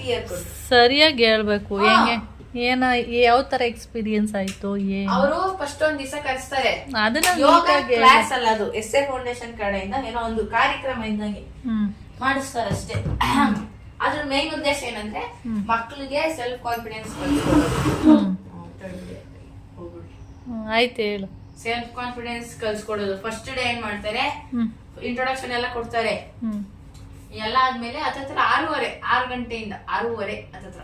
Clear ಕೊಡು. ಸರಿಯಾಗಿ ಹೇಳ್ಬೇಕು. ಹೆಂಗೆ ಏನ ಯಾವ ತರ ಎಕ್ಸ್ಪೀರಿಯನ್ಸ್ ಆಯ್ತು? ಅವರು ಫಸ್ಟ್ ಒಂದ್ ದಿವಸ ಕರೆಸ್ತಾರೆ. ಅದನ್ನ ಯೋಗ ಕ್ಲಾಸ್ ಅಲ್ಲ, ಅದು ಎಸ್ಎ ಫೌಂಡೇಶನ್ ಕಡೆಯಿಂದ ಏನೋ ಒಂದು ಕಾರ್ಯಕ್ರಮ ಇದ್ದಂಗೆ ಮಾಡಿಸ್ತಾರೆ ಅಷ್ಟೇ. ಅದ್ರ ಮೇನ್ ಉದ್ದೇಶ ಏನಂದ್ರೆ ಮಕ್ಕಳಿಗೆ ಸೆಲ್ಫ್ ಕಾನ್ಫಿಡೆನ್ಸ್ ಆಯ್ತು ಹೇಳು. ಸೆಲ್ಫ್ ಕಾನ್ಫಿಡೆನ್ಸ್ ಕಲ್ಸ್ಕೊಡೋದು. ಫಸ್ಟ್ ಡೇ ಏನ್ ಮಾಡ್ತಾರೆ, ಇಂಟ್ರೊಡಕ್ಷನ್ ಎಲ್ಲ ಕೊಡ್ತಾರೆ. ಎಲ್ಲ ಆದ್ಮೇಲೆ ಹತ್ತತ್ರ 6 ಗಂಟೆಯಿಂದ 6:30 ಹತ್ತತ್ರ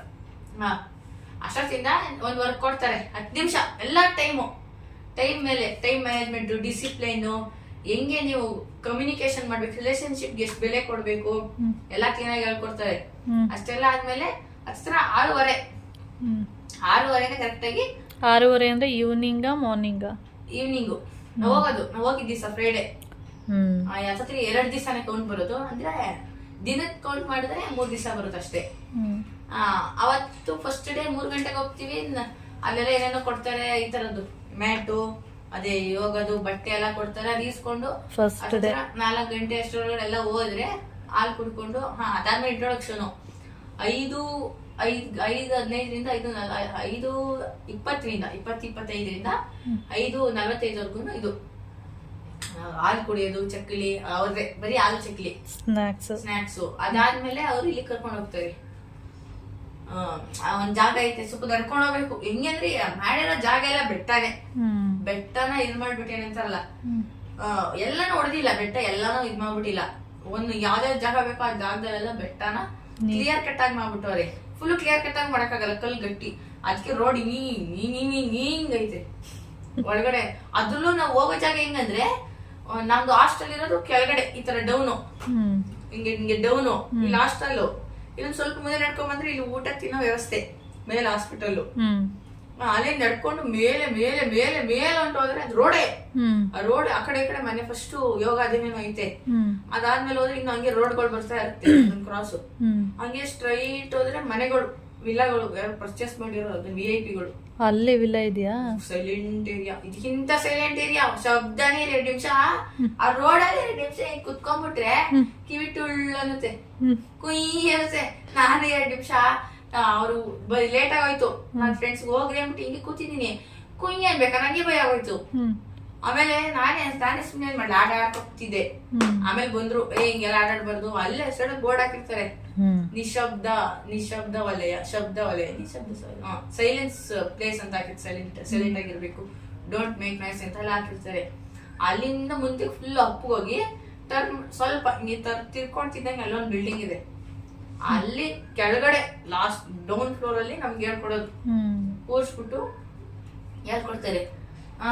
ಅಷ್ಟೊತ್ತಿಂದ ಒಂದ್ ವರ್ಕ್ ಕೊಡ್ತಾರೆ. 10 ನಿಮಿಷ ಎಲ್ಲ ಟೈಮ್ ಮೇಲೆ ಟೈಮ್ ಮ್ಯಾನೇಜ್ಮೆಂಟ್, ಡಿಸಿಪ್ಲೈನ್, ಹೆಂಗೆ ನೀವು ಕಮ್ಯುನಿಕೇಶನ್ ಮಾಡ್ಬೇಕು, ರಿಲೇಶನ್ಶಿಪ್ ಎಷ್ಟು ಬೆಲೆ ಕೊಡ್ಬೇಕು ಎಲ್ಲ ಕ್ಲೀನ್ ಆಗಿ ಹೇಳ್ಕೊಡ್ತಾರೆ. ಅಷ್ಟೆಲ್ಲ ಆದ್ಮೇಲೆ ಹತ್ರ 6:30 ಕರೆಕ್ಟ್ ಆಗಿ 6:30 ಅಂದ್ರೆ ಈವ್ನಿಂಗ್ ಮಾರ್ನಿಂಗ್? ಈವ್ನಿಂಗು ನಾವು ಹೋಗಿದ್ದ ದಿವಸ ಫ್ರೈಡೆ. ಯಾವತ್ರಿ 2 ದಿವಸನೇ ಕೌಂಟ್ ಬರೋದು, ಅಂದ್ರೆ ದಿನಕ್ಕೆ ಕೌಂಟ್ ಮಾಡಿದ್ರೆ 3 ದಿವಸ ಬರುತ್ತೆ ಅಷ್ಟೇ. ಅವತ್ತು ಫಸ್ಟ್ ಡೇ 3 ಗಂಟೆಗೆ ಹೋಗ್ತೀವಿ. ಅಲ್ಲೆಲ್ಲ ಏನೇನೋ ಕೊಡ್ತಾರೆ, ಈ ತರದ್ದು ಮ್ಯಾಟು, ಅದೇ ಯೋಗದು ಬಟ್ಟೆ ಎಲ್ಲ ಕೊಡ್ತಾರೆ. ಅದು ಇಸ್ಕೊಂಡು 4 ಗಂಟೆ ಅಷ್ಟರೊಳಗಡೆ ಎಲ್ಲ ಹೋದ್ರೆ ಹಾಲು ಕುಡ್ಕೊಂಡು ಅದಾದ್ಮೇಲೆ ಇಂಟ್ರೊಡಕ್ಷನ್ 5:15ರಿಂದ 5:20ರಿಂದ 20:25ರಿಂದ 5:45 ಇದು ಹಾಲು ಕುಡಿಯೋದು, ಚಕ್ಲಿ, ಅವ್ರದೇ ಬರೀ ಹಾಲು ಚಕ್ಲಿ, ಸ್ನಾಕ್ಸ್. ಅದಾದ್ಮೇಲೆ ಅವ್ರು ಇಲ್ಲಿ ಕರ್ಕೊಂಡು ಹೋಗ್ತಾರೆ. ಒಂದ್ ಜಾಗ ಐತೆ, ಸ್ವಲ್ಪ ನಡ್ಕೊಂಡು ಹೋಗ್ಬೇಕು. ಹೆಂಗಂದ್ರೆ ಮಾಡಿರೋ ಜಾಗ ಎಲ್ಲ ಬೆಟ್ಟನ ಇದ್ ಮಾಡ್ಬಿಟ್ಟೇನೆ ಅಂತಾರಲ್ಲ, ಎಲ್ಲಾನು ಹೊಡೆದಿಲ್ಲ, ಬೆಟ್ಟ ಎಲ್ಲಾನು ಇದ್ ಮಾಡ್ಬಿಟ್ಟಿಲ್ಲ. ಒಂದು ಯಾವ್ದಾವ್ದು ಜಾಗ ಬೇಕೋ ಆ ಜಾಗದಲ್ಲೆಲ್ಲ ಬೆಟ್ಟನ ಕ್ಲಿಯರ್ ಕಟ್ ಆಗಿ ಮಾಡ್ಬಿಟ್ಟವ್ರೆ. ಫುಲ್ ಕ್ಲಿಯರ್ ಕಟ್ ಆಗಿ ಮಾಡಕ್ಕಾಗಲ್ಲ, ಕಲ್ ಗಟ್ಟಿ. ಅದಕ್ಕೆ ರೋಡ್ ಹಿಂಗ್ ಐತೆ ಒಳಗಡೆ. ಅದ್ರಲ್ಲೂ ನಾವು ಹೋಗೋ ಜಾಗ ಹೆಂಗಂದ್ರೆ, ನಮ್ದು ಹಾಸ್ಟೆಲ್ ಇರೋದು ಕೆಳಗಡೆ ಈ ತರ ಡೌನು, ಹಿಂಗೆ ಡೌನು. ಇಲ್ಲಿ ಹಾಸ್ಟೆಲ್ ಇನ್ನೊಂದ್ ಸ್ವಲ್ಪ ಮುಂದೆ ನಡ್ಕೊಂಡ್ ಬಂದ್ರೆ ಇಲ್ಲಿ ಊಟ ತಿನ್ನೋ ವ್ಯವಸ್ಥೆ, ಮೇಲೆ ಹಾಸ್ಪಿಟಲ್. ಅಲ್ಲೇ ನಡ್ಕೊಂಡು ಮೇಲೆ ಮೇಲೆ ಮೇಲೆ ಮೇಲೆ ಹೊಂಟೋದ್ರೆ ಅದು ರೋಡೇ. ಆ ರೋಡ್ ಆ ಕಡೆ ಈ ಕಡೆ ಮನೆ ಫಸ್ಟ್ ಯೋಗ ಅದೇನೇನೋ ಐತೆ. ಅದಾದ್ಮೇಲೆ ಹೋದ್ರೆ ಇನ್ನು ಹಂಗೆ ರೋಡ್ಗಳು ಬರ್ತಾ ಇರುತ್ತೆ, ಕ್ರಾಸ್. ಹಂಗೆ ಸ್ಟ್ರೈಟ್ ಹೋದ್ರೆ ಮನೆಗಳು, ವಿಲ್ಲಾಗಳು, ಯಾರು ಪರ್ಚೇಸ್ ಮಾಡಿರೋದು VIP ಗಳು. ಅಲ್ಲೇ ವಿಲ್ಲಾ ಇದೆಯಾ? ಸೈಲೆಂಟ್ ಏರಿಯಾ, ಇದಕ್ಕಿಂತ ಸೈಲೆಂಟ್ ಏರಿಯಾ. ಶಬ್ದನೇ 2 ನಿಮಿಷ ಆ ರೋಡಲ್ಲಿ 2 ನಿಮಿಷ ಹಿಂಗ್ ಕುತ್ಕೊಂಡ್ಬಿಟ್ರೆ ಕಿವಿ ಟುಳ್ಳು ಅನ್ನುತ್ತೆ, ಕುಯ್ ಅನ್ನುತ್ತೆ. ನಾನು 2 ನಿಮಿಷ ಅವ್ರು ಲೇಟ್ ಆಗೋಯ್ತು, ನನ್ ಫ್ರೆಂಡ್ಸ್ ಹೋಗ್ರಿ ಅಂದ್ಬಿಟ್ಟು ಹಿಂಗೆ ಕೂತಿದೀನಿ, ಕುಯ್ ಅನ್ಬೇಕಾ, ನಂಗೆ ಭಯ ಆಗೋಯ್ತು. ಆಮೇಲೆ ನಾನೇ ಸುಮ್ಮನೆ ಏನ್ ಮಾಡ್ಲಿ, ಆಟ ಆಡ್ಕೊತಿದ್ದೆ. ಆಮೇಲೆ ಬಂದ್ರು, ಹಿಂಗೆಲ್ಲ ಆಟಾಡ್ಬಾರ್ದು, ಅಲ್ಲೇ ಸಡನ್ ಬೋರ್ಡ್ ಹಾಕಿರ್ತಾರೆ, ನಿಶಬ್ದ ವಲಯ, ಶಬ್ದ ವಲಯ, ಸೈಲೆನ್ಸ್ ಪ್ಲೇಸ್ ಅಂತ ಹಾಕಿರ್ತಾರೆ. ಸೈಲೆಂಟ್ ಆಗಿರ್ಬೇಕು, ಡೋಂಟ್ ಮೇಕ್ ನಾಯ್ಸ್ ಅಂತ ಎಲ್ಲ ಹಾಕಿರ್ತಾರೆ. ಅಲ್ಲಿಂದ ಮುಂದೆ ಫುಲ್ ಅಪ್ಪಗೋಗಿ ಟರ್ನ್ ಸ್ವಲ್ಪ ಹಿಂಗೆ ತಿರ್ಕೊಂತಿದ್ದಂಗೆ ಅಲ್ಲೊಂದು ಬಿಲ್ಡಿಂಗ್ ಇದೆ. ಅಲ್ಲಿ ಕೆಳಗಡೆ ಲಾಸ್ಟ್ ಡೌನ್ ಫ್ಲೋರ್ ಅಲ್ಲಿ ನಮ್ಗೆ ಹೇಳ್ಕೊಡೋದು, ಕೂರ್ಸ್ಬಿಟ್ಟು ಹೇಳ್ಕೊಡ್ತಾರೆ.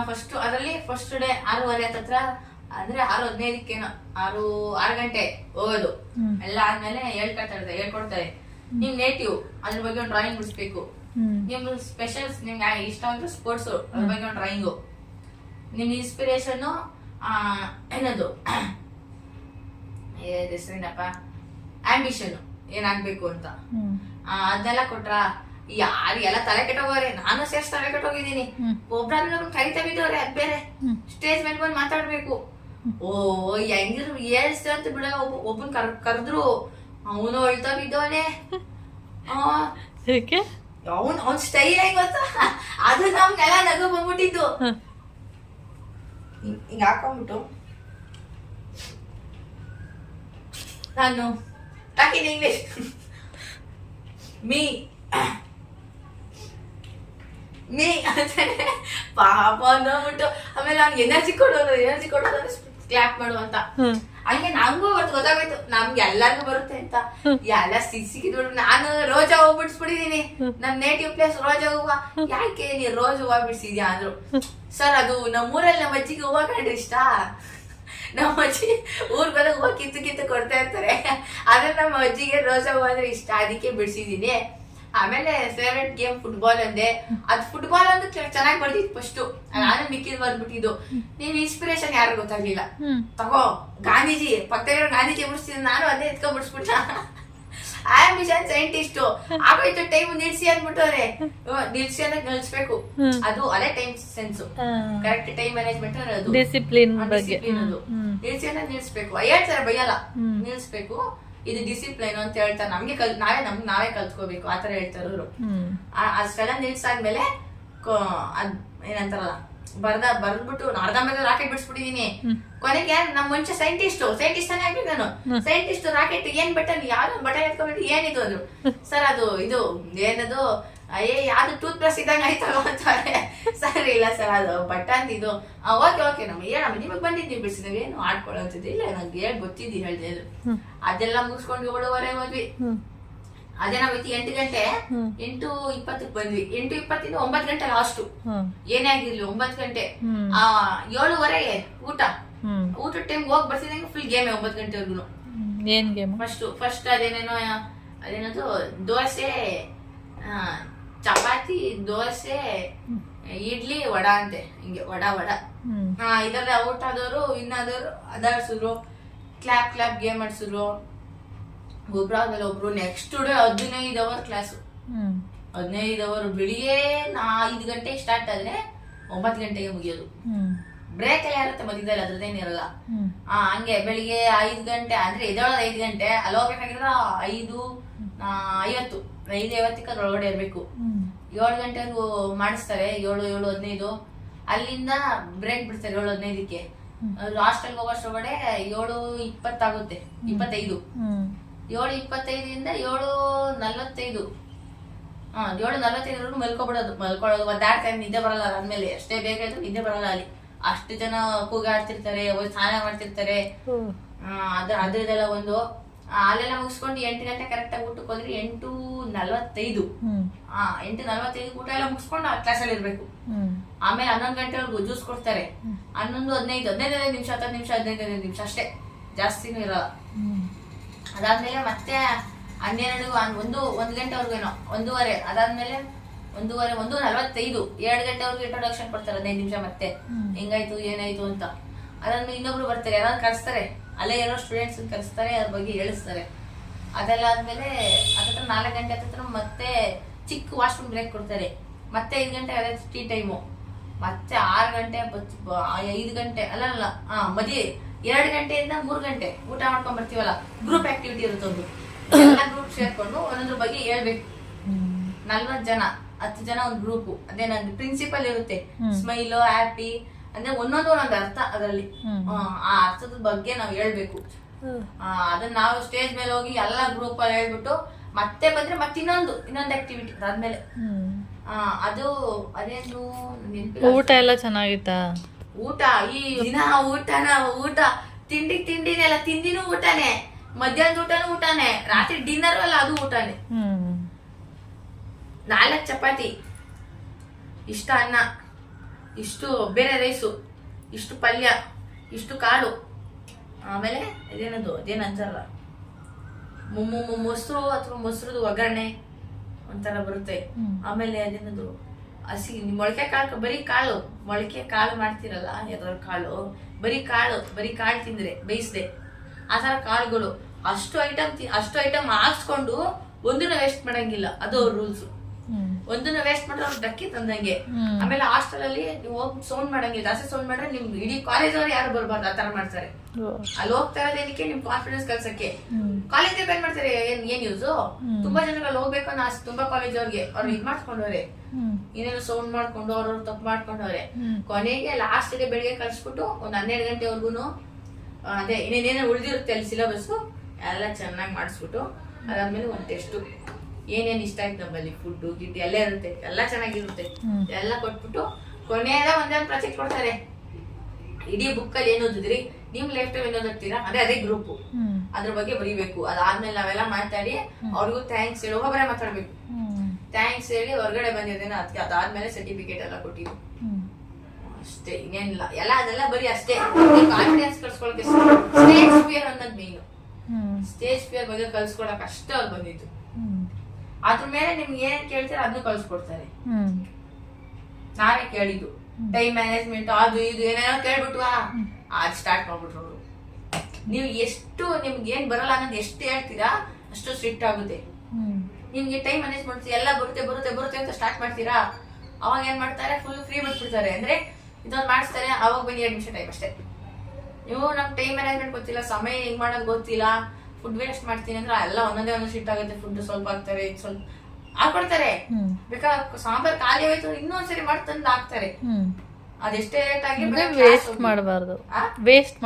ಫಸ್ಟ್ ಅದರಲ್ಲಿ ಫಸ್ಟ್ ಡೇ 6:30 ಹತ್ರ, ಅಂದ್ರೆ 6:15 6 ಗಂಟೆ ಹೋಗೋದು. ಎಲ್ಲ ಆದ್ಮೇಲೆ ಹೇಳ್ಕೊಡ್ತಾರೆ. ನಿಮ್ ನೇಟಿವ್ ಅದ್ರ ಬಗ್ಗೆ ಒಂದು ಡ್ರಾಯಿಂಗ್ ಬಿಡಿಸ್ಬೇಕು. ನಿಮ್ ಸ್ಪೆಷಲ್ಸ್, ನಿಮ್ಗೆ ಇಷ್ಟ ಅಂದ್ರೆ ಸ್ಪೋರ್ಟ್ಸ್, ಅದ್ರ ಬಗ್ಗೆ ಒಂದು ಡ್ರಾಯಿಂಗು. ನಿಮ್ ಇನ್ಸ್ಪಿರೇಷನ್ ಏನದು ಹೆಸರೇನಪ್ಪ, ಆಂಬಿಷನ್ ಏನಾಗ್ಬೇಕು ಅಂತ ಅದನ್ನೆಲ್ಲ ಕೊಟ್ರ. ಯಾರು ಎಲ್ಲ ತಲೆ ಕೆಟ್ಟೋಗೋರೆ, ನಾನು ಸೇರ್ಸ್ ತಲೆ ಕೆಟ್ಟೋಗಿದ್ದೀನಿ. ಒಬ್ರಾದ್ಮೇಲೆ ಕರಿತಾ ಬಿದ್ದವ್ರೆ, ಅದ್ ಬೇರೆ ಸ್ಟೇಜ್ ಮೇಲೆ ಬಂದು ಮಾತಾಡ್ಬೇಕು. ಹೆಂಗಿದ್ರು ಏಳ್ಸ್ ಅಂತ ಬಿಡ. ಒಬ್ಬನ್ ಕರೆದ್ರು, ಅವನು ಅಳ್ತಾ ಬಿದ್ದವನೆ. ಅವ್ನ್ ಸ್ಟೈಲ್ ಹೆಂಗ್ ಗೊತ್ತಾ, ಅದು ನಮ್ಗೆಲ್ಲ ನಗು ಬಂದ್ಬಿಟ್ಟಿದ್ದು. ಹಿಂಗ ಹಾಕೊಂಡ್ಬಿಟ್ಟು ನಾನು ಟಾಕಿಂಗ್ ಇಂಗ್ಲಿಷ್ ಮೀ ಪಾಪ ಅಂದ್ಬಿಟ್ಟು, ಆಮೇಲೆ ಅವ್ನಿಗೆ ಎನರ್ಜಿ ಕೊಡೋದು ಕ್ಲಾಪ್ ಮಾಡುವಂತ. ಹಂಗೆ ನಮಗೂ ಅವತ್ತು ಗೊತ್ತಾಗೋಯ್ತು, ನಮ್ಗೆ ಎಲ್ಲಾರ್ಗು ಬರುತ್ತೆ ಅಂತ. ಎಲ್ಲ ಸಿಕ್ಕಿದ್ರು. ನಾನು ರೋಜಾ ಹೂವು ಬಿಡಿಸ್ಬಿಟ್ಟಿದೀನಿ, ನಮ್ ನೇಟಿವ್ ಪ್ಲೇಸ್ ರೋಜಾ ಹೂವ. ಯಾಕೆ ನೀ ರೋಜ್ ಹೂವ ಬಿಡಿಸಿದ್ಯಾ ಅಂದ್ರು. ಸರ್ ಅದು ನಮ್ಮೂರಲ್ಲಿ ನಮ್ಮ ಅಜ್ಜಿಗೆ ಹೂವ ಕಂಡ್ರೆ ಇಷ್ಟ, ನಮ್ಮ ಅಜ್ಜಿ ಊರ್ಗ್ ಬಂದಾಗ ಹೂವ ಕಿತ್ತು ಕೊಡ್ತಾ ಇರ್ತಾರೆ. ಆದ್ರೆ ನಮ್ಮ ಅಜ್ಜಿಗೆ ರೋಜಾ ಹೂವ ಅಂದ್ರೆ ಇಷ್ಟ, ಅದಕ್ಕೆ ಬಿಡಿಸಿದೀನಿ. ಆಮೇಲೆ ಫೇವ್ರೆಟ್ ಗೇಮ್ ಫುಟ್ಬಾಲ್ ಅಂದೆ. ಅದ್ ಫುಟ್ಬಾಲ್ ಅಂದ್ರೆ ಚೆನ್ನಾಗಿ ಬರ್ತಿತ್ತು ಫಸ್ಟ್, ನಾನು ಮಿಕ್ಕಿದ್ ಬರ್ಬಿಟ್ಟಿದ್ದು. ನೀನ್ ಇನ್ಸ್ಪಿರೇಷನ್ ಯಾರು ಗೊತ್ತಾಗ್ಲಿಲ್ಲ. ತಗೋ ಗಾಂಧೀಜಿ, ಪಕ್ಕದ ಗಾಂಧೀಜಿ ಬಿಡಿಸ್ತಿದ್, ನಾನು ಅದೇ ಎತ್ಕೊಂಡ್ ಬಿಡಿಸ್ಬಿಟ್ಟ. ಆಂಬಿಷನ್ ಸೈಂಟಿಸ್ಟ್ ಆಗೋಯ್ತು. ಟೈಮ್ ನಿಲ್ಸಿ ಅಂದ್ಬಿಟ್ಟವ್ರೆ, ನಿಲ್ಸಿ ಅಂದ್ರೆ ನಿಲ್ಸ್ಬೇಕು. ಅದು ಅದೇ time sense, correct time management ಅದು, ಡಿಸಿಪ್ಲಿನ್ ಅದು ನಿಲ್ಸಿ ಅಂದ್ರೆ ನಿಲ್ಸ್ಬೇಕು. ಹೇಳ್ತಾರೆ ಬೈಯಲ್ಲ, ನಿಲ್ಸ್ಬೇಕು. ಇದು ಡಿಸಿಪ್ಲೈನ್ ಅಂತ ಹೇಳ್ತಾರೆ. ನಮ್ಗೆ ನಾವೇ ಕಲ್ತ್ಕೋಬೇಕು ಆತರ ಹೇಳ್ತಾರೆ ಅವರು. ಅಷ್ಟೆಲ್ಲ ನಿಲ್ಸಾದ್ಮೇಲೆ ಏನಂತಾರಲ್ಲ ಬರ್ದ್ಬಿಟ್ಟು ಅರ್ಧ ಮೇಲೆ ರಾಕೆಟ್ ಬಿಡಿಸ್ಬಿಟ್ಟಿದೀನಿ. ಕೊನೆಗೆ ನಮ್ ಮುಂಚೆ ಸೈಂಟಿಸ್ಟ್ ತಾನೇ ಆಗ್ಲಿ ನಾನು. ಸೈಂಟಿಸ್ಟ್ ರಾಕೆಟ್ ಏನ್ ಬಟನ್ ಯಾವ್ದು ಬಟನ್ ಎತ್ಕೊಂಡ್ಬಿಟ್ಟು ಏನಿದು ಅದು ಸರ್ ಅದು ಇದು ಏನದು ಯಾವ್ದು ಟೂತ್ ಬ್ರಷ್ ಇದ್ದಂಗ ಆಯ್ತಲ್ಲ ಅಂತಾರೆ. ಸರ್ ಇಲ್ಲ ಸರ್ ಅದು ಬಟನ್ ಇದು. ಓಕೆ ನಿಮಗ್ ಬಂದಿದ್ದೀವಿ ಬಿಡಿಸಿದ್ವಿ ಏನು ಆಡ್ಕೊಳ್ಳೋಂತಿದ್ದು ಇಲ್ಲ ನಂಗೆ ಹೇಳ್ ಗೊತ್ತಿದ್ದಿ ಹೇಳ್ದೆ ಅದು. ಅದೆಲ್ಲ ಮುಗಿಸ್ಕೊಂಡು 7:15 ಹೋದ್ವಿ. ಅದೇ ನಾವೈತಿ 8 ಗಂಟೆ 8:20 ಬಂದ್ವಿ. 8:20 9 ಗಂಟೆ ಲಾಸ್ಟ್. ಏನೇ ಆಗಿರ್ಲಿ 9 ಗಂಟೆ 7:15 ಊಟ ಟೈಮ್ ಹೋಗಿ ಬರ್ತಿದಂಗೆ ಫುಲ್ ಗೇಮೆ 9 ಗಂಟೆವರೆಗೂ. ಏನ್ ಗೇಮ್? ಫಸ್ಟ್ ಅದೇನದು ದೋಸೆ, ಚಪಾತಿ, ದೋಸೆ, ಇಡ್ಲಿ, ವಡ ಅಂತೆ ಹಿಂಗೆ ವಡ ಇದೆಲ್ಲ ಔಟ್ ಆದವರು ಇನ್ನಾದವರು ಅದಾಡ್ಸಿದ್ರು. ಕ್ಲಾಪ್ ಗೇಮ್ ಆಡ್ಸಿದ್ರು. ಒಬ್ರಾದ್ಮೇಲೆ ಒಬ್ರು. Next day 15 hour class. 15 hour. ಬೆಳಿಗ್ಗೆ 5 ಗಂಟೆಗೆ ಸ್ಟಾರ್ಟ್ ಆದ್ರೆ 9 ಗಂಟೆಗೆ ಮುಗಿಯೋದು. ಬ್ರೇಕ್ ಎಲ್ಲ ಇರುತ್ತೆ ಮಧ್ಯದಲ್ಲಿ, ಅದ್ರದ್ದೇನಿರಲ್ಲ. ಹಂಗೆ ಬೆಳಿಗ್ಗೆ 5 ಗಂಟೆ ಅಂದ್ರೆ ಎದ್ದೇಳೋದು 5 ಗಂಟೆ. ಅಲ್ಲಿ ಹೋಗ್ಬೇಕಾಗಿರೋ 5:50 5:50 ಅದ್ರೊಳಗಡೆ ಇರ್ಬೇಕು. 7 ಗಂಟೆವರೆಗೂ ಮಾಡಿಸ್ತಾರೆ. 7:15 ಅಲ್ಲಿಂದ ಬ್ರೇಕ್ ಬಿಡ್ತಾರೆ 7:15ಕ್ಕೆ. ಹಾಸ್ಟೆಲ್ಗೆ ಹೋಗೋಷ್ಟೊಳಗಡೆ 7:20 ಆಗುತ್ತೆ. 25 7:25 7:45 7:45 ಮಲ್ಕೊಳ್ಳೋದು. ಒದ್ದಾಡ್ತಾರೆ, ನಿದ್ದೆ ಬರಲ್ಲ. ಆದ್ಮೇಲೆ ಎಷ್ಟೇ ಬೇಗ ಇದ್ರು ನಿದ್ದೆ ಬರಲ್ಲ. ಅಲ್ಲಿ ಅಷ್ಟು ಜನ ಕೂಗಾಡ್ತಿರ್ತಾರೆ, ಸ್ನಾನ ಮಾಡ್ತಿರ್ತಾರೆ. ಅದ್ರದೆಲ್ಲ ಒಂದು. ಅಲ್ಲೆಲ್ಲ ಮುಗಿಸ್ಕೊಂಡು 8 ಗಂಟೆ ಕರೆಕ್ಟ್ ಆಗಿ ಊಟಕ್ಕೆ ಹೋದ್ರೆ 8:45 8:45 ಊಟ ಎಲ್ಲ ಮುಗಿಸ್ಕೊಂಡು ಆ ಕ್ಲಾಸಲ್ಲಿ ಇರ್ಬೇಕು. ಆಮೇಲೆ 11 ಗಂಟೆವರೆಗೂ ಜ್ಯೂಸ್ ಕೊಡ್ತಾರೆ. 11:15 ನಿಮಿಷ 10 ನಿಮಿಷ 15 ನಿಮಿಷ ಅಷ್ಟೇ, ಜಾಸ್ತಿನೂ ಇರಲ್ಲ. ಅದಾದ್ಮೇಲೆ ಮತ್ತೆ 12 1 ಗಂಟೆವರೆಗೂ ಏನೋ 1:15. ಅದಾದ್ಮೇಲೆ 1:15 1:45 2 ಗಂಟೆವರೆಗೂ ಇಂಟ್ರೊಡಕ್ಷನ್ ಕೊಡ್ತಾರೆ 15 ನಿಮಿಷ. ಮತ್ತೆ ಹೆಂಗಾಯ್ತು ಏನಾಯ್ತು ಅಂತ. ಅದಾದ್ಮೇಲೆ ಇನ್ನೊಬ್ರು ಬರ್ತಾರೆ, ಯಾರಾದ್ರು ಕರೆಸ್ತಾರೆ, ಅಲ್ಲೇ ಇರೋ ಸ್ಟೂಡೆಂಟ್ಸ್ ಕರೆಸ್ತಾರೆ, ಅದ್ರ ಬಗ್ಗೆ ಹೇಳಿಸ್ತಾರೆ. ಅದೆಲ್ಲ ಆದ್ಮೇಲೆ 4 ಗಂಟೆ ಹತ್ರ ಮತ್ತೆ ಚಿಕ್ಕ ವಾಶ್ರೂಮ್ ಬ್ರೇಕ್ ಕೊಡ್ತಾರೆ. ಮತ್ತೆ 5 ಗಂಟೆ ಅದೇ ಟೀ ಟೈಮು. ಮತ್ತೆ 6 ಗಂಟೆ 5 ಗಂಟೆ ಅಲ್ಲ ಮಧ್ಯೆ 2 ಗಂಟೆಯಿಂದ 3 ಗಂಟೆ ಊಟ ಮಾಡ್ಕೊಂಡ್ ಬರ್ತೀವಲ್ಲ, ಗ್ರೂಪ್ ಆಕ್ಟಿವಿಟಿ ಇರುತ್ತೆ. ಒಂದು ಎಲ್ಲ ಗ್ರೂಪ್ ಸೇರ್ಕೊಂಡು ಒಂದೊಂದ್ರ ಬಗ್ಗೆ ಹೇಳ್ಬೇಕು. 40 ಜನ 10 ಜನ ಒಂದು ಗ್ರೂಪ್. ಅದೇ ನಂದು ಪ್ರಿನ್ಸಿಪಲ್ ಇರುತ್ತೆ. ಸ್ಮೈಲ್, ಹ್ಯಾಪಿ ಅಂದ್ರೆ ಒಂದೊಂದು ಅರ್ಥ. ಅದರಲ್ಲಿ ಆ ಅರ್ಥದ ಬಗ್ಗೆ ನಾವು ಹೇಳ್ಬೇಕು. ಅದನ್ನ ನಾವು ಸ್ಟೇಜ್ ಮೇಲೆ ಹೋಗಿ ಎಲ್ಲಾ ಗ್ರೂಪ್ ಅಲ್ಲಿ ಹೇಳ್ಬಿಟ್ಟು ಮತ್ತೆ ಬಂದ್ರೆ ಮತ್ತೆ ಇನ್ನೊಂದು ಆಕ್ಟಿವಿಟಿ ಅದಾದ್ಮೇಲೆ ಅದು ಅದೇನು ಊಟ ಎಲ್ಲ ಚೆನ್ನಾಗಿತ್ತಾ? ಊಟ ಈ ದಿನ ಊಟ ತಿಂಡಿನೆಲ್ಲ ತಿಂದಿನೂ ಊಟನೇ, ಮಧ್ಯಾಹ್ನದ ಊಟನೇ, ರಾತ್ರಿ ಡಿನ್ನರ್ ಅಲ್ಲ ಅದು ಊಟನೇ. 4 ಚಪಾತಿ, ಇಷ್ಟು ಅನ್ನ, ಇಷ್ಟು ಬೇರೆ ರೈಸು, ಇಷ್ಟು ಪಲ್ಯ, ಇಷ್ಟು ಕಾಳು, ಆಮೇಲೆ ಅದೇನಂತಾರಲ್ಲ ಮೊಸರು ಅಥವಾ ಮೊಸರದು ಒಗ್ಗರಣೆ ಒಂಥರ ಬರುತ್ತೆ. ಆಮೇಲೆ ಅದೇನದು ಹಸಿ ಮೊಳಕೆ ಕಾಳು, ಬರೀ ಕಾಳು ಮೊಳಕೆ ಕಾಳು ಮಾಡ್ತಿರಲ್ಲ ಯಾವ್ದಾದ್ರು ಕಾಳು, ಬರೀ ಕಾಳು ತಿಂದ್ರೆ ಬೇಯಿಸ್ದೆ ಆ ತರ ಕಾಳುಗಳು. ಅಷ್ಟು ಐಟಮ್ ಹಾಕ್ಸ್ಕೊಂಡು ಒಂದನ್ನ ವೇಸ್ಟ್ ಮಾಡಂಗಿಲ್ಲ, ಅದು ಅವ್ರ ರೂಲ್ಸ್. ಒಂದನ್ನ ವೇಸ್ಟ್ ಮಾಡಿದ್ರೆ ಅವ್ರು ಡಕ್ಕಿ ತಂದಂಗೆ. ಆಮೇಲೆ ಹಾಸ್ಟೆಲ್ ಅಲ್ಲಿ ನೀವು ಹೋಗಿ ಸೌಂಡ್ ಮಾಡಂಗಿಲ್ಲ, ಜಾಸ್ತಿ ಸೌಂಡ್ ಮಾಡ್ರೆ ನಿಮ್ ಇಡೀ ಕಾಲೇಜ್ ಅವ್ರು ಯಾರು ಬರ್ಬಾರ್ದು ಆತರ ಮಾಡ್ತಾರೆ. ಅಲ್ಲಿ ಹೋಗ್ತಾ ಇರೋದೇನಕ್ಕೆ ನಿಮ್ ಕಾನ್ಫಿಡೆನ್ಸ್ ಕಲ್ಸಕ್ಕೆ. ಕಾಲೇಜ್ ಏನ್ ಮಾಡ್ತಾರೆ, ಏನ್ ಯೂಸು? ತುಂಬಾ ಜನಗಳು ಹೋಗ್ಬೇಕು ಅನ್ನೋ ಆಸೆ ತುಂಬಾ ಕಾಲೇಜ್ ಅವ್ರಿಗೆ, ಅವ್ರು ಇದ್ ಮಾಡ್ಕೊಂಡವ್ರೆ, ಏನೇನೋ ಸೌಂಡ್ ಮಾಡ್ಕೊಂಡು ಅವ್ರವ್ರು ತಪ್ಪು ಮಾಡ್ಕೊಂಡವ್ರೆ. ಕೊನೆಗೆ ಲಾಸ್ಟ್ ಡೇ ಬೆಳಿಗ್ಗೆ ಕಳ್ಸ್ಬಿಟ್ಟು ಒಂದ್ 12 ಗಂಟೆವರೆಗೂ ಅದೇ ಇನ್ನೇನೇನೋ ಉಳಿದಿರುತ್ತೆ ಅಲ್ಲಿ ಸಿಲೆಬಸ್ ಎಲ್ಲ ಚೆನ್ನಾಗಿ ಮಾಡಿಸ್ಬಿಟ್ಟು ಅದಾದ್ಮೇಲೆ ಒಂದ್ ಟೆಸ್ಟ್ ಏನೇನ್ ಇಷ್ಟ ಆಯ್ತು ನಮ್ಮಲ್ಲಿ ಫುಡ್ ಗಿಡ್ ಎಲ್ಲ ಇರುತ್ತೆ, ಎಲ್ಲ ಚೆನ್ನಾಗಿರುತ್ತೆ, ಎಲ್ಲ ಕೊಟ್ಬಿಟ್ಟು ಕೊನೆಯದ ಒಂದೊಂದು ಪ್ರಾಜೆಕ್ಟ್ ಕೊಡ್ತಾರೆ. ಇಡೀ ಬುಕ್ ಅಲ್ಲಿ ಏನ್ ಓದಿದ್ರಿ, ನಿಮ್ ಲೈಫ್ ಟೈಮ್ ಏನ್ ಓದಿರ್ತೀರಾ ಅದೇ ಗ್ರೂಪ್, ಅದ್ರ ಬಗ್ಗೆ ಬರೀಬೇಕು. ಅದಾದ್ಮೇಲೆ ನಾವೆಲ್ಲ ಮಾತಾಡಿ ಅವ್ರಿಗೂ ಥ್ಯಾಂಕ್ಸ್ ಹೇಳಿ ಒಬ್ಬೊಬ್ಬರೇ ಮಾತಾಡ್ಬೇಕು. ಥ್ಯಾಂಕ್ಸ್ ಹೇಳಿ ಹೊರಗಡೆ ಬಂದಿದ್ದೇನೆ. ಅದಕ್ಕೆ ಅದಾದ್ಮೇಲೆ ಸರ್ಟಿಫಿಕೇಟ್ ಎಲ್ಲ ಕೊಟ್ಟಿದ್ದು ಅಷ್ಟೇ, ಇನ್ನೇನಿಲ್ಲ. ಅದೆಲ್ಲ ಬರೀ ಅಷ್ಟೇ, ಕಾನ್ಫಿಡೆನ್ಸ್ ಕಲ್ಸ್ಕೊಳಕ್ಕೆ. ಸ್ಟೇಜ್ ಫಿಯರ್ ಅನ್ನೋದು ಮೇನ್. ಸ್ಟೇಜ್ ಫಿಯರ್ ಬಗ್ಗೆ ಕಲ್ಸ್ಕೊಳಕ್ ಅಷ್ಟೇ ಅವ್ರು ಬಂದಿದ್ದು. ಅದ್ರ ಮೇಲೆ ನಿಮ್ಗೆ ಏನ್ ಕೇಳ್ತೀರ ಅದನ್ನ ಕಳ್ಸಿಕೊಡ್ತಾರೆ. ನಾವೇ ಕೇಳಿದ್ದು ಟೈಮ್ ಮ್ಯಾನೇಜ್ಮೆಂಟ್ ಅದು ಇದು ಏನೇನೋ ಕೇಳ್ಬಿಟ್ವಾ ಅದ್ ಸ್ಟಾರ್ಟ್ ಮಾಡ್ಬಿಟ್ರು ಅವರು. ನೀವು ಎಷ್ಟು ನಿಮ್ಗೆ ಏನ್ ಬರಲ್ಲ ಅನ್ನೋದು ಎಷ್ಟು ಹೇಳ್ತೀರಾ ಅಷ್ಟು ಸ್ಟ್ರಿಕ್ಟ್ ಆಗುತ್ತೆ. ನಿಮ್ಗೆ ಟೈಮ್ ಮ್ಯಾನೇಜ್ಮೆಂಟ್ ಎಲ್ಲ ಬರುತ್ತೆ ಅಂತ ಸ್ಟಾರ್ಟ್ ಮಾಡ್ತೀರಾ, ಅವಾಗ ಏನ್ ಮಾಡ್ತಾರೆ, ಫುಲ್ ಫ್ರೀ ಬಿಟ್ಬಿಡ್ತಾರೆ. ಅಂದ್ರೆ ಇದೊಂದು ಮಾಡಿಸ್ತಾರೆ, ಅವಾಗ ಬನ್ನಿ 2 ನಿಮಿಷ ಟೈಮ್ ಅಷ್ಟೇ. ನೀವು ನಮ್ ಟೈಮ್ ಮ್ಯಾನೇಜ್ಮೆಂಟ್ ಗೊತ್ತಿಲ್ಲ, ಸಮಯ ಹೆಂಗ್ ಮಾಡೋದು ಗೊತ್ತಿಲ್ಲ, ಫುಡ್ ವೇಸ್ಟ್ ಮಾಡ್ತೀನಿ ಅಂದ್ರೆ ಎಲ್ಲ ಒಂದೊಂದೇ ಶಿಟ್ ಆಗುತ್ತೆ. ಫುಡ್ ಸ್ವಲ್ಪ ಹಾಕ್ತಾರೆ, ಇದು ಸ್ವಲ್ಪ ಹಾಕೊಡ್ತಾರೆ. ಬೇಕಾದ್ರೆ ಸಾಂಬಾರ್ ಖಾಲಿ ಆಯ್ತು ಇನ್ನೊಂದ್ಸರಿ ಮಾಡ್ತಂದು ಹಾಕ್ತಾರೆ. ಅದೆಷ್ಟೇ ಲೇಟ್ ಆಗಿ ವೇಸ್ಟ್ ಮಾಡಬಾರ್ದು, ವೇಸ್ಟ್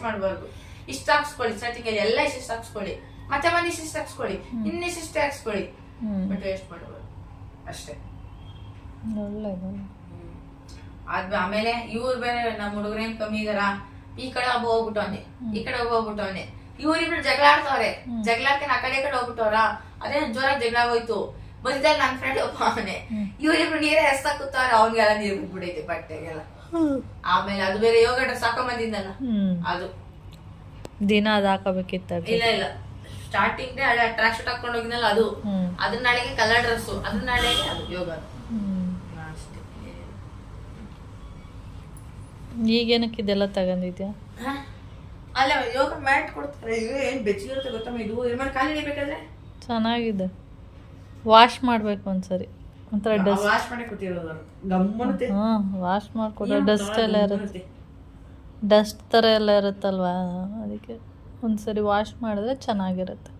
ಮಾಡಬಾರ್ದು. ಇಷ್ಟ ಹಾಕ್ಸ್ಕೊಳ್ಳಿ ಸ್ಟಾರ್ಟಿಂಗ್ ಎಲ್ಲ ಇಷ್ಟ ಹಾಕ್ಸ್ಕೊಳ್ಳಿ, ಮತ್ತೆ ಮನೆ ಇಷ್ಟ ಹಾಕ್ಸ್ಕೊಳ್ಳಿ, ಇನ್ನಿಷ್ಟೇ ಹಾಕ್ಸ್ಕೊಳ್ಳಿ, ಬಟ್ ವೇಸ್ಟ್ ಮಾಡಬಾರ್ದು ಅಷ್ಟೇ. ಆಮೇಲೆ ಇವ್ರು ಬೇರೆ ನಮ್ಮ ಹುಡುಗರೇನ್ ಕಮ್ಮಿ ಇದಾರ, ಈ ಕಡೆ ಒಬ್ಬ ಹೋಗ್ಬಿಟ್ಟವನೆ, ಈ ಕಡೆ ಒಬ್ಬ ಹೋಗ್ಬಿಟ್ಟವನೆ. ಇವ್ರಿಬ್ರು ಜಗಳ ಆಡ್ತವ್ರೆ, ಜಗಳ ಆಡ್ತಾನೆ ಆ ಕಡೆ ಹೋಗ್ಬಿಟ್ಟವ್ರ. ಅದೇ ಜೋರಾಗಿ ಜಗಳ ಹೋಯ್ತು. ಮಧ್ಯದಲ್ಲಿ ನನ್ನ ಫ್ರೆಂಡ್ ಒಬ್ಬ ಅವನೇ, ಇವ್ರಿಬ್ರು ನೀರೇ ಎಸ್ತಾ ಕೂತವ್ರೆ, ಅವ್ನಿಗೆಲ್ಲ ನೀರು ಬಿಟ್ಬಿಡೈತೆ ಬಟ್ಟೆಗೆಲ್ಲ. ಆಮೇಲೆ ಅದು ಬೇರೆ ಯೋಗ ಡ್ರೆಸ್ ಹಾಕೊಂಬಂದಿದ್ದಲ್ಲ, ಅದು ದಿನ ಅದ್ ಹಾಕಬೇಕಿತ್ತ. ಇಲ್ಲ ಸ್ಟಾರ್ಟಿಂಗ್ ಹಳೆ ಟ್ರ್ಯಾಕ್ ಶೂಟ್ ಹಾಕೊಂಡು ಹೋಗಿದ್ನಲ್ಲ ಅದು, ಅದ್ರ ನಾಳೆಗೆ ಕಲರ್ ಡ್ರೆಸ್, ಅದ್ರ ನಾಳೆಗೆ ಅದು ಯೋಗ. ಈಗೇನಕ್ಕೆ ಇದೆಲ್ಲ ತಗೊಂಡಿದ್ಯಾ? ಅಲ್ಲ ಯೋಗ ಮ್ಯಾಟ್ ಕೊಡ್ತಾರೆ, ಏನ್ ಬೆಚ್ಚಿರುತ್ತೆ ಗೊತ್ತಮ್ಮ, ಇದು ಏನ್ ಖಾಲಿ ಬೇಕಾದ್ರೆ ಚೆನ್ನಾಗಿದೆ. ವಾಶ್ ಮಾಡ್ಬೇಕು ಒಂದ್ಸರಿ, ಒಂಥರ ಡಸ್ಟ್ ವಾಶ್ ಮಾಡಿ ಕೊಟ್ಟಿರೋದು ಗಮ್ಮನುತ್ತೆ. ವಾಶ್ ಮಾಡ್ಕೊಟ್ರೆ ಡಸ್ಟ್ ಎಲ್ಲ ಇರುತ್ತೆ, ಡಸ್ಟ್ ಥರ ಎಲ್ಲ ಇರುತ್ತಲ್ವಾ, ಅದಕ್ಕೆ ಒಂದ್ಸರಿ ವಾಶ್ ಮಾಡಿದ್ರೆ ಚೆನ್ನಾಗಿರುತ್ತೆ.